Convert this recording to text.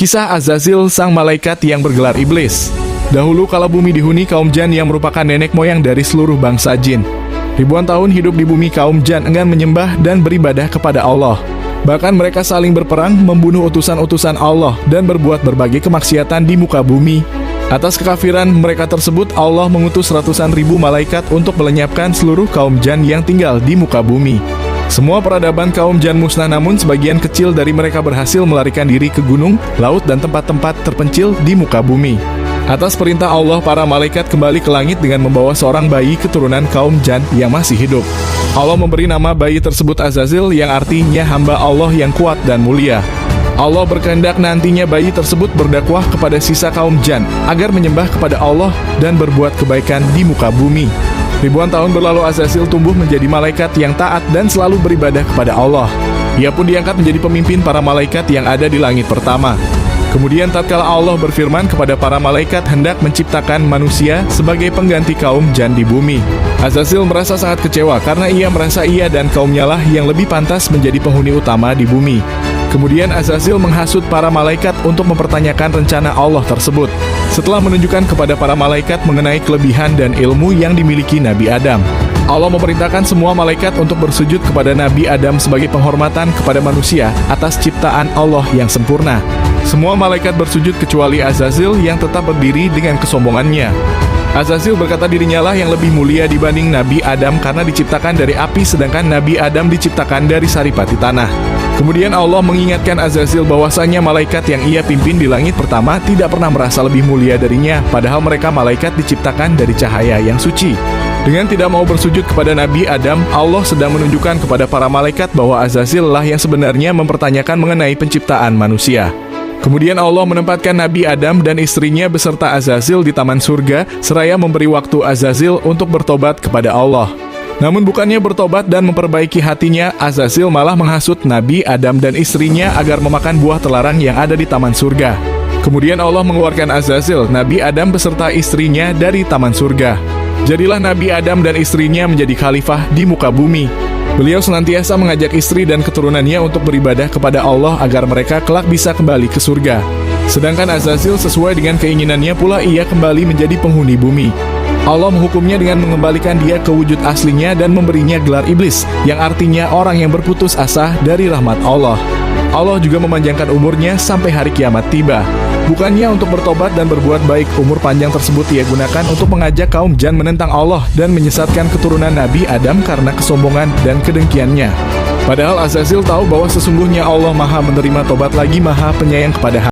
Kisah Azazil, sang malaikat yang bergelar iblis. Dahulu kala bumi dihuni kaum Jan yang merupakan nenek moyang dari seluruh bangsa jin. Ribuan tahun hidup di bumi, kaum Jan enggan menyembah dan beribadah kepada Allah. Bahkan mereka saling berperang, membunuh utusan-utusan Allah dan berbuat berbagai kemaksiatan di muka bumi. Atas kekafiran mereka tersebut, Allah mengutus ratusan ribu malaikat untuk melenyapkan seluruh kaum Jan yang tinggal di muka bumi. Semua peradaban kaum Jan musnah, namun sebagian kecil dari mereka berhasil melarikan diri ke gunung, laut, dan tempat-tempat terpencil di muka bumi. Atas perintah Allah, para malaikat kembali ke langit dengan membawa seorang bayi keturunan kaum Jan yang masih hidup. Allah memberi nama bayi tersebut Azazil, yang artinya hamba Allah yang kuat dan mulia. Allah berkehendak nantinya bayi tersebut berdakwah kepada sisa kaum Jan agar menyembah kepada Allah dan berbuat kebaikan di muka bumi. Ribuan tahun berlalu, Azazil tumbuh menjadi malaikat yang taat dan selalu beribadah kepada Allah. Ia pun diangkat menjadi pemimpin para malaikat yang ada di langit pertama. Kemudian tatkala Allah berfirman kepada para malaikat hendak menciptakan manusia sebagai pengganti kaum Jan di bumi, Azazil merasa sangat kecewa karena ia merasa ia dan kaumnya lah yang lebih pantas menjadi penghuni utama di bumi. Kemudian Azazil menghasut para malaikat untuk mempertanyakan rencana Allah tersebut. Setelah menunjukkan kepada para malaikat mengenai kelebihan dan ilmu yang dimiliki Nabi Adam, Allah memerintahkan semua malaikat untuk bersujud kepada Nabi Adam sebagai penghormatan kepada manusia atas ciptaan Allah yang sempurna. Semua malaikat bersujud kecuali Azazil yang tetap berdiri dengan kesombongannya. Azazil berkata dirinya lah yang lebih mulia dibanding Nabi Adam karena diciptakan dari api, sedangkan Nabi Adam diciptakan dari saripati tanah. Kemudian Allah mengingatkan Azazil bahwasanya malaikat yang ia pimpin di langit pertama tidak pernah merasa lebih mulia darinya, padahal mereka malaikat diciptakan dari cahaya yang suci. Dengan tidak mau bersujud kepada Nabi Adam, Allah sedang menunjukkan kepada para malaikat bahwa Azazil lah yang sebenarnya mempertanyakan mengenai penciptaan manusia. Kemudian Allah menempatkan Nabi Adam dan istrinya beserta Azazil di taman surga, seraya memberi waktu Azazil untuk bertobat kepada Allah. Namun bukannya bertobat dan memperbaiki hatinya, Azazil malah menghasut Nabi Adam dan istrinya agar memakan buah terlarang yang ada di taman surga. Kemudian Allah mengeluarkan Azazil, Nabi Adam beserta istrinya dari taman surga. Jadilah Nabi Adam dan istrinya menjadi khalifah di muka bumi. Beliau senantiasa mengajak istri dan keturunannya untuk beribadah kepada Allah agar mereka kelak bisa kembali ke surga. Sedangkan Azazil sesuai dengan keinginannya pula ia kembali menjadi penghuni bumi. Allah menghukumnya dengan mengembalikan dia ke wujud aslinya dan memberinya gelar iblis, yang artinya orang yang berputus asa dari rahmat Allah. Allah juga memanjangkan umurnya sampai hari kiamat tiba. Bukannya untuk bertobat dan berbuat baik, umur panjang tersebut ia gunakan untuk mengajak kaum Jan menentang Allah dan menyesatkan keturunan Nabi Adam karena kesombongan dan kedengkiannya. Padahal Azazil tahu bahwa sesungguhnya Allah Maha menerima tobat lagi Maha penyayang kepada